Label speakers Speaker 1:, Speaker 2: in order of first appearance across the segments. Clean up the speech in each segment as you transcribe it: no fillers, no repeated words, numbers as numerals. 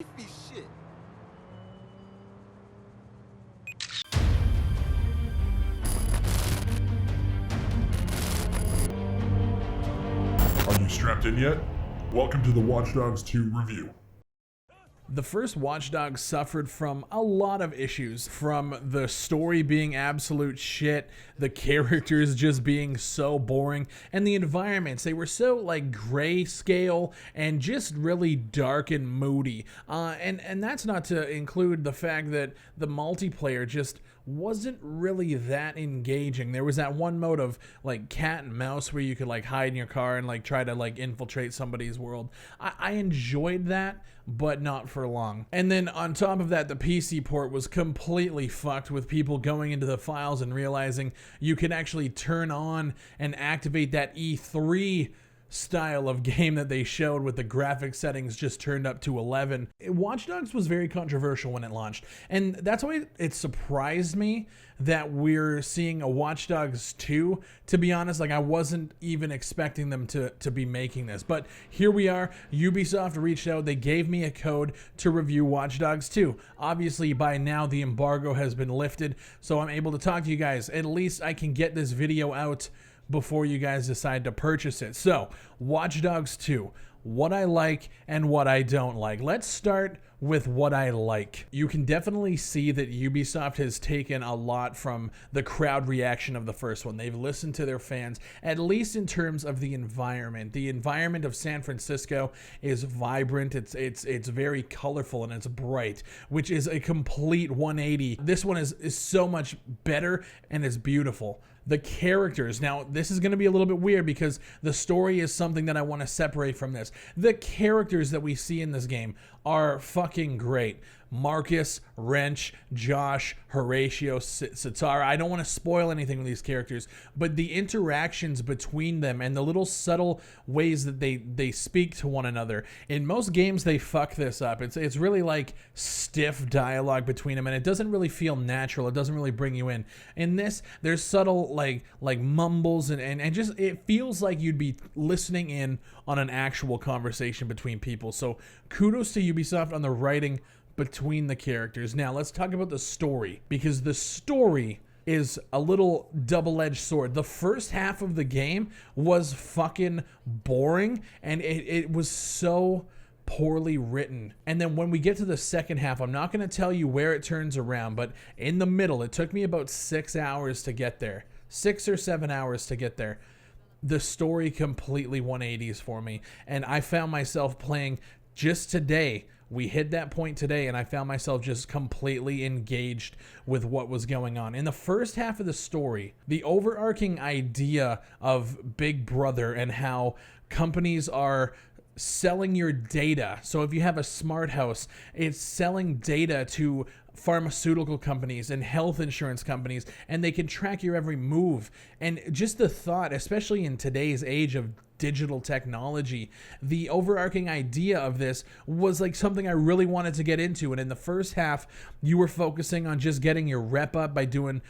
Speaker 1: Shit.
Speaker 2: Are you strapped in yet? Welcome to the WatchDogs 2 review.
Speaker 3: The first Watch Dogs suffered from a lot of issues, from the story being absolute shit, the characters just being so boring, and the environments. They were so like grayscale and just really dark and moody. And that's not to include the fact that the multiplayer just wasn't really that engaging. There was that one mode of like cat and mouse where you could like hide in your car and like try to like infiltrate somebody's world. I enjoyed that, but not for long. And then on top of that, the PC port was completely fucked, with people going into the files and realizing you can actually turn on and activate that E3 style of game that they showed with the graphic settings just turned up to 11. Watch Dogs was very controversial when it launched, and that's why it surprised me that we're seeing a Watch Dogs 2. To be honest, like I wasn't even expecting them to be making this, but here we are. Ubisoft reached out, they gave me a code to review Watch Dogs 2. Obviously by now the embargo has been lifted, so I'm able to talk to you guys. At least I can get this video out before you guys decide to purchase it. So, Watch Dogs 2, what I like and what I don't like. Let's start with what I like. You can definitely see that Ubisoft has taken a lot from the crowd reaction of the first one. They've listened to their fans, at least in terms of the environment. The environment of San Francisco is vibrant, it's very colorful, and it's bright, which is a complete 180. This one is so much better, and it's beautiful. The characters, now this is going to be a little bit weird because the story is something that I want to separate from this. The characters that we see in this game are fucking great. Marcus, Wrench, Josh, Horatio, Satara. I don't want to spoil anything with these characters, but the interactions between them and the little subtle ways that they speak to one another. In most games, they fuck this up. It's really like stiff dialogue between them, and it doesn't really feel natural. It doesn't really bring you in. In this, there's subtle like mumbles and just it feels like you'd be listening in on an actual conversation between people. So kudos to Ubisoft on the writing between the characters. Now let's talk about the story, because the story is a little double-edged sword. The first half of the game was fucking boring, and it was so poorly written. And then when we get to the second half, I'm not going to tell you where it turns around, but in the middle, it took me about 6 hours to get there. 6 or 7 hours to get there. The story completely 180s for me, and I found myself playing just today. We hit that point today, and I found myself just completely engaged with what was going on. In the first half of the story, the overarching idea of Big Brother and how companies are selling your data. So if you have a smart house, it's selling data to pharmaceutical companies and health insurance companies, and they can track your every move. And just the thought, especially in today's age of digital technology, the overarching idea of this was like something I really wanted to get into. And in the first half, you were focusing on just getting your rep up by doing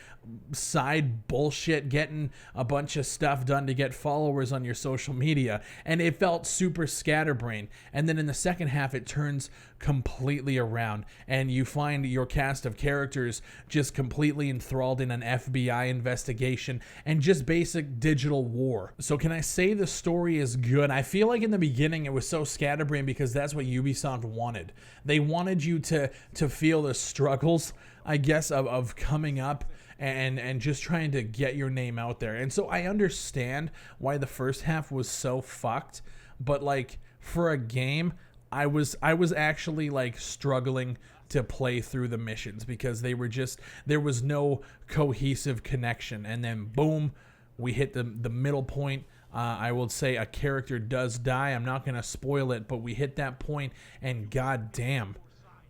Speaker 3: side bullshit, getting a bunch of stuff done to get followers on your social media, and it felt super scatterbrained. And then in the second half, it turns completely around, and you find your cast of characters just completely enthralled in an FBI investigation and just basic digital war. So can I say the story is good? I feel like in the beginning it was so scatterbrained because that's what Ubisoft wanted. They wanted you to feel the struggles, I guess, of coming up and just trying to get your name out there. And so I understand why the first half was so fucked, but like for a game, I was actually like struggling to play through the missions because they were just, there was no cohesive connection. And then boom, we hit the middle point. I will say a character does die. I'm not going to spoil it, but we hit that point, and goddamn,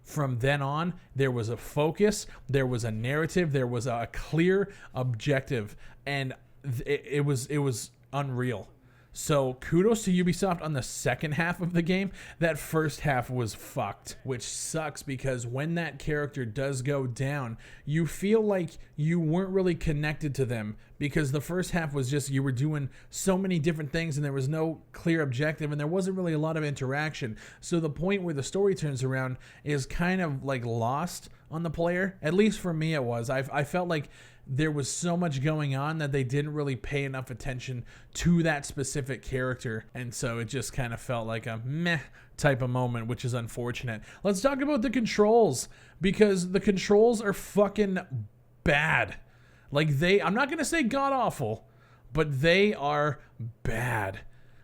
Speaker 3: from then on, there was a focus, there was a narrative, there was a clear objective, and it was unreal. So kudos to Ubisoft on the second half of the game. That first half was fucked, which sucks because when that character does go down, you feel like you weren't really connected to them because the first half was just you were doing so many different things and there was no clear objective and there wasn't really a lot of interaction. So the point where the story turns around is kind of like lost on the player. At least for me it was. I felt like there was so much going on that they didn't really pay enough attention to that specific character. And so it just kind of felt like a meh type of moment, which is unfortunate. Let's talk about the controls, because the controls are fucking bad. Like I'm not going to say god awful, but they are bad.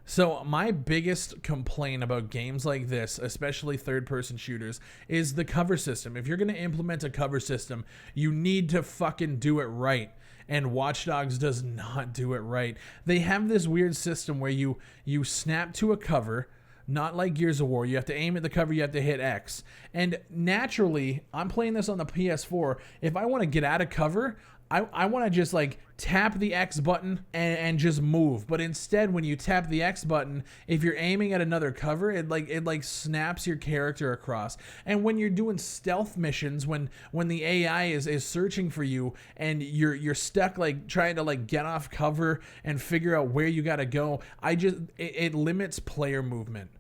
Speaker 3: So my biggest complaint about games like this, especially third-person shooters, is the cover system. If you're going to implement a cover system, you need to fucking do it right. And WatchDogs does not do it right. They have this weird system where you snap to a cover, not like Gears of War. You have to aim at the cover, you have to hit X. And naturally, I'm playing this on the PS4. If I want to get out of cover, I want to just like tap the X button and just move. But instead, when you tap the X button, if you're aiming at another cover, it like snaps your character across. And when you're doing stealth missions, when the AI is searching for you and you're stuck like trying to like get off cover and figure out where you got to go, it limits player movement.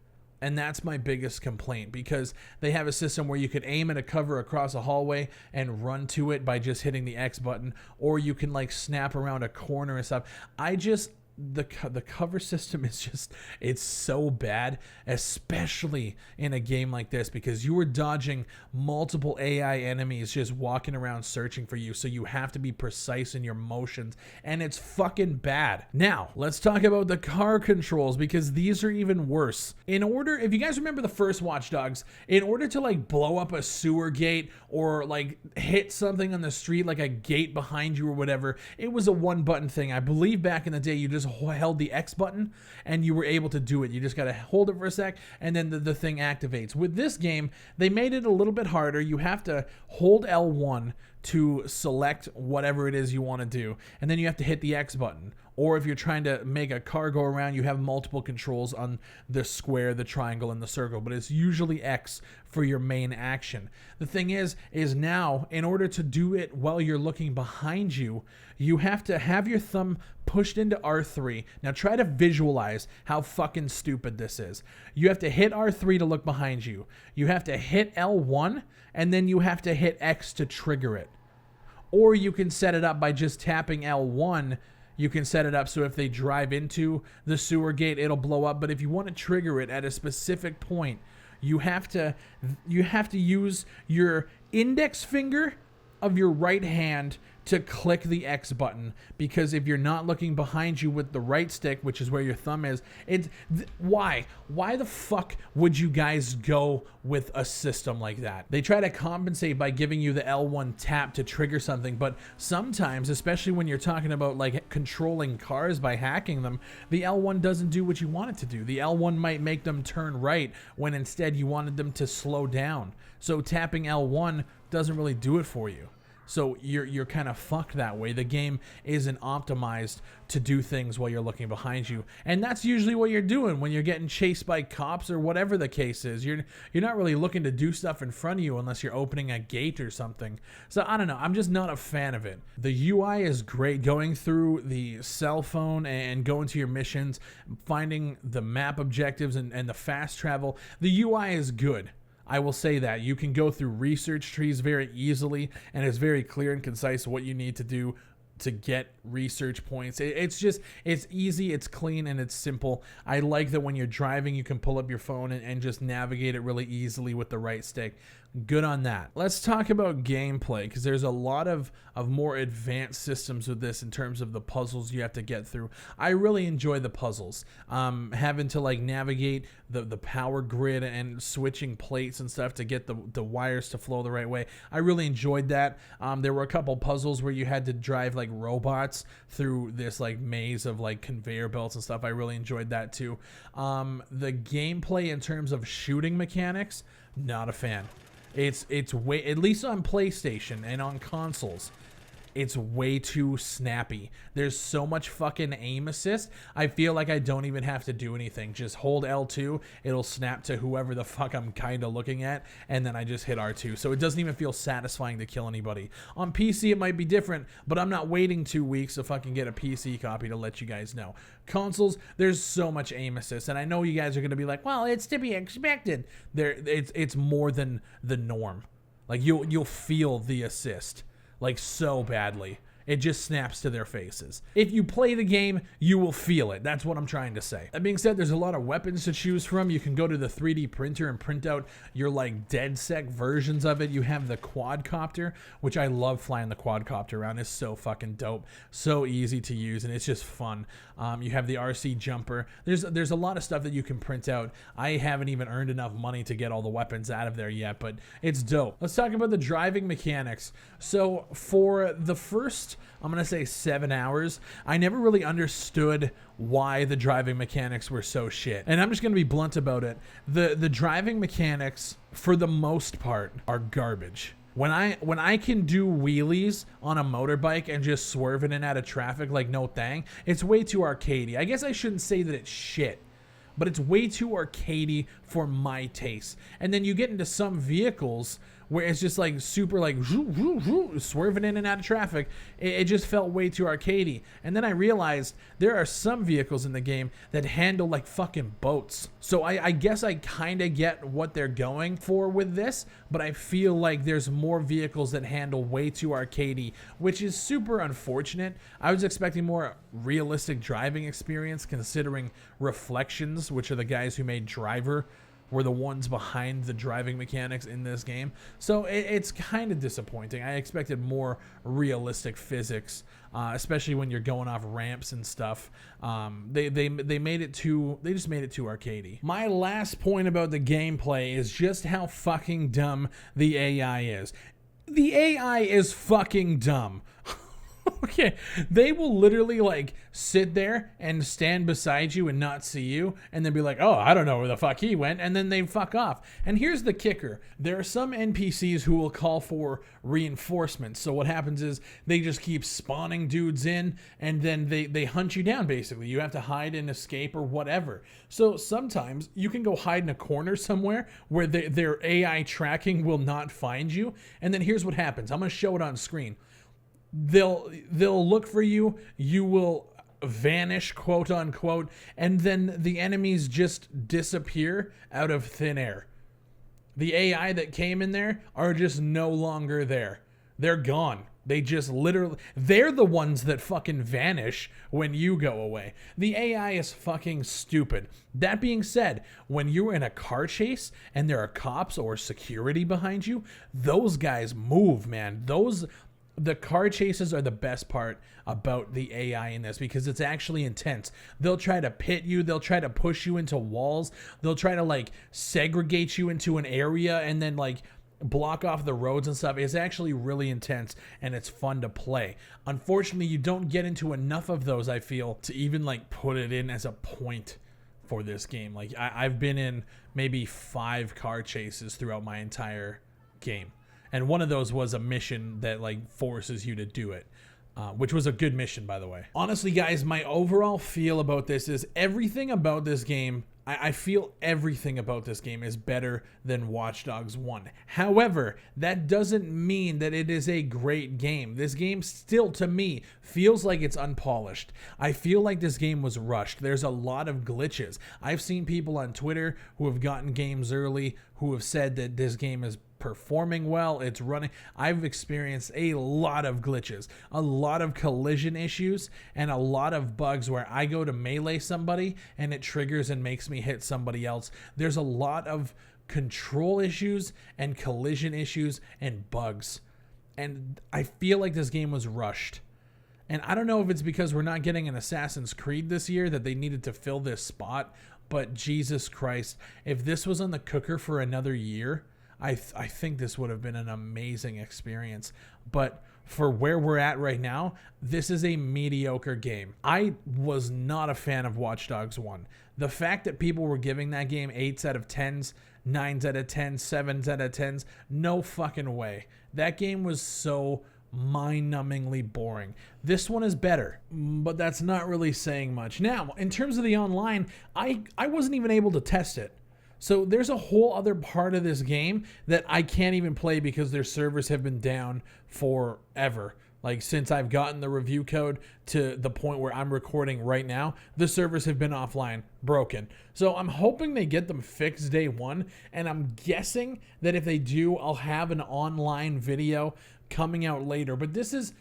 Speaker 3: And that's my biggest complaint, because they have a system where you could aim at a cover across a hallway and run to it by just hitting the X button, or you can like snap around a corner and stuff. The cover system is just, it's so bad, especially in a game like this, because you are dodging multiple AI enemies just walking around searching for you, so you have to be precise in your motions, and it's fucking bad. Now, let's talk about the car controls, because these are even worse. If you guys remember the first Watch Dogs, in order to like blow up a sewer gate or like hit something on the street, like a gate behind you or whatever, it was a one button thing. I believe back in the day you just held the X button and you were able to do it. You just got to hold it for a sec and then the thing activates. With this game, they made it a little bit harder. You have to hold L1 to select whatever it is you want to do, and then you have to hit the X button. Or if you're trying to make a car go around, you have multiple controls on the square, the triangle, and the circle, but it's usually X for your main action. The thing is now, in order to do it while you're looking behind you, you have to have your thumb pushed into R3. Now try to visualize how fucking stupid this is. You have to hit R3 to look behind you. You have to hit L1, and then you have to hit X to trigger it. Or you can set it up by just tapping L1. You can set it up so if they drive into the sewer gate, it'll blow up. But if you want to trigger it at a specific point, you have to use your index finger of your right hand to click the X button, because if you're not looking behind you with the right stick, which is where your thumb is, why the fuck would you guys go with a system like that? They try to compensate by giving you the L1 tap to trigger something, but sometimes, especially when you're talking about like controlling cars by hacking them, the L1 doesn't do what you want it to do. The L1 might make them turn right when instead you wanted them to slow down. So tapping L1 doesn't really do it for you. So you're kind of fucked that way. The game isn't optimized to do things while you're looking behind you. And that's usually what you're doing when you're getting chased by cops or whatever the case is. You're not really looking to do stuff in front of you unless you're opening a gate or something. So I don't know. I'm just not a fan of it. The UI is great. Going through the cell phone and going to your missions, finding the map objectives and the fast travel. The UI is good. I will say that. You can go through research trees very easily, and it's very clear and concise what you need to do to get research points. It's easy, it's clean, and it's simple. I like that when you're driving, you can pull up your phone and just navigate it really easily with the right stick. Good on that. Let's talk about gameplay, because there's a lot of more advanced systems with this in terms of the puzzles you have to get through. I really enjoy the puzzles. Having to like navigate the power grid and switching plates and stuff to get the wires to flow the right way. I really enjoyed that. There were a couple puzzles where you had to drive like robots through this like maze of like conveyor belts and stuff. I really enjoyed that too. The gameplay in terms of shooting mechanics, not a fan. It's way, at least on PlayStation and on consoles, it's way too snappy. There's so much fucking aim assist. I feel like I don't even have to do anything. Just hold L2, it'll snap to whoever the fuck I'm kind of looking at, and then I just hit R2. So it doesn't even feel satisfying to kill anybody. On PC it might be different, but I'm not waiting 2 weeks to fucking get a PC copy to let you guys know. Consoles, there's so much aim assist, and I know you guys are gonna be like, well, it's to be expected. It's more than the norm. Like you'll feel the assist like so badly. It just snaps to their faces. If you play the game, you will feel it. That's what I'm trying to say. That being said, there's a lot of weapons to choose from. You can go to the 3D printer and print out your like DedSec versions of it. You have the quadcopter, which I love flying the quadcopter around. It's so fucking dope. So easy to use, and it's just fun. You have the RC jumper. There's a lot of stuff that you can print out. I haven't even earned enough money to get all the weapons out of there yet, but it's dope. Let's talk about the driving mechanics. So for the first, I'm going to say 7 hours, I never really understood why the driving mechanics were so shit. And I'm just going to be blunt about it. The driving mechanics, for the most part, are garbage. When I can do wheelies on a motorbike and just swerve in and out of traffic like no thing, it's way too arcadey. I guess I shouldn't say that it's shit, but it's way too arcadey for my taste. And then you get into some vehicles where it's just like super like swerving in and out of traffic. It just felt way too arcadey. And then I realized there are some vehicles in the game that handle like fucking boats. So I guess I kind of get what they're going for with this, but I feel like there's more vehicles that handle way too arcadey, which is super unfortunate. I was expecting more realistic driving experience, considering Reflections, which are the guys who made Driver, were the ones behind the driving mechanics in this game. So it's kind of disappointing. I expected more realistic physics, especially when you're going off ramps and stuff. They just made it too arcadey. My last point about the gameplay is just how fucking dumb the AI is. The AI is fucking dumb. Okay, they will literally like sit there and stand beside you and not see you, and then be like, oh, I don't know where the fuck he went, and then they fuck off. And here's the kicker. There are some NPCs who will call for reinforcements. So what happens is they just keep spawning dudes in, and then they hunt you down, basically. You have to hide and escape or whatever. So sometimes you can go hide in a corner somewhere where their AI tracking will not find you, and then here's what happens. I'm going to show it on screen. They'll look for you, you will vanish, quote unquote, and then the enemies just disappear out of thin air. The AI that came in there are just no longer there. They're gone. They just literally, they're the ones that fucking vanish when you go away. The AI is fucking stupid. That being said, when you're in a car chase and there are cops or security behind you, those guys move, man. The car chases are the best part about the AI in this, because it's actually intense. They'll try to pit you. They'll try to push you into walls. They'll try to like segregate you into an area and then like block off the roads and stuff. It's actually really intense and it's fun to play. Unfortunately, you don't get into enough of those, I feel, to even like put it in as a point for this game. Like I've been in maybe 5 car chases throughout my entire game. And one of those was a mission that like forces you to do it, which was a good mission, by the way. Honestly, guys, my overall feel about this is everything about this game, I feel everything about this game is better than Watch Dogs 1. However, that doesn't mean that it is a great game. This game still, to me, feels like it's unpolished. I feel like this game was rushed. There's a lot of glitches. I've seen people on Twitter who have gotten games early who have said that this game is performing well, it's running. I've experienced a lot of glitches, a lot of collision issues, and a lot of bugs where I go to melee somebody and it triggers and makes me hit somebody else. There's a lot of control issues and collision issues and bugs. And I feel like this game was rushed. And I don't know if it's because we're not getting an Assassin's Creed this year that they needed to fill this spot, but Jesus Christ, if this was on the cooker for another year, I think this would have been an amazing experience. But for where we're at right now, this is a mediocre game. I was not a fan of Watch Dogs 1. The fact that people were giving that game 8s out of 10s, 9s out of 10s, 7s out of 10s, no fucking way. That game was so mind-numbingly boring. This one is better, but that's not really saying much. Now, in terms of the online, I wasn't even able to test it. So there's a whole other part of this game that I can't even play because their servers have been down forever. Like, since I've gotten the review code to the point where I'm recording right now, the servers have been offline, broken. So I'm hoping they get them fixed day one, and I'm guessing that if they do, I'll have an online video coming out later. But this is,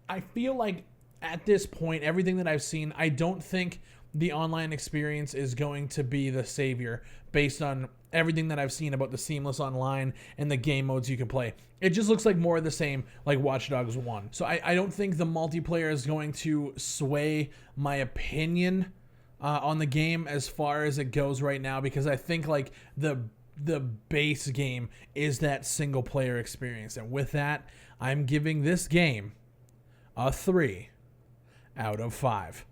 Speaker 3: I feel like at this point, everything that I've seen, I don't think the online experience is going to be the savior based on everything that I've seen about the seamless online and the game modes you can play. It just looks like more of the same like Watch Dogs 1. So I don't think the multiplayer is going to sway my opinion on the game as far as it goes right now, because I think like the base game is that single player experience. And with that, I'm giving this game a 3 out of 5.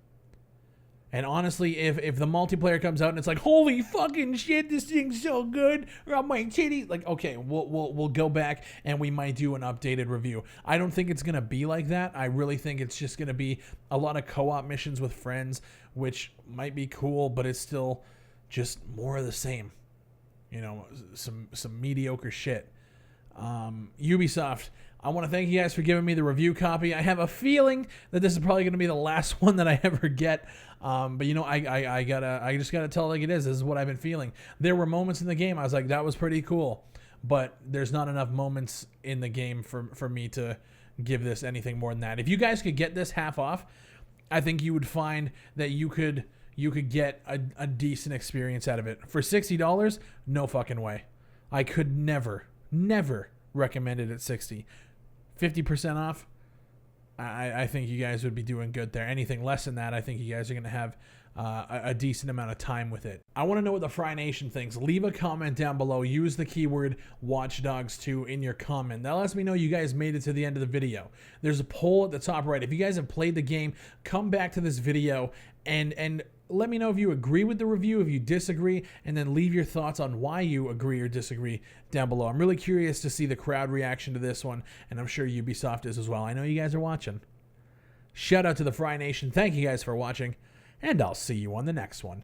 Speaker 3: And honestly, if the multiplayer comes out and it's like, holy fucking shit, this thing's so good, rub my titties, like, okay, we'll go back and we might do an updated review. I don't think it's gonna be like that. I really think it's just gonna be a lot of co-op missions with friends, which might be cool, but it's still just more of the same. You know, some mediocre shit. Ubisoft, I want to thank you guys for giving me the review copy. I have a feeling that this is probably going to be the last one that I ever get. But you know, I just gotta tell it like it is. This is what I've been feeling. There were moments in the game I was like, that was pretty cool, but there's not enough moments in the game for me to give this anything more than that. If you guys could get this half off, I think you would find that you could get a decent experience out of it. For $60, no fucking way. I could never recommend it at $60. 50% off, I think you guys would be doing good there. Anything less than that, I think you guys are going to have a decent amount of time with it. I want to know what the Fry Nation thinks. Leave a comment down below. Use the keyword WatchDogs2 in your comment. That lets me know you guys made it to the end of the video. There's a poll at the top right. If you guys have played the game, come back to this video and let me know if you agree with the review, if you disagree, and then leave your thoughts on why you agree or disagree down below. I'm really curious to see the crowd reaction to this one, and I'm sure Ubisoft is as well. I know you guys are watching. Shout out to the Fry Nation. Thank you guys for watching, and I'll see you on the next one.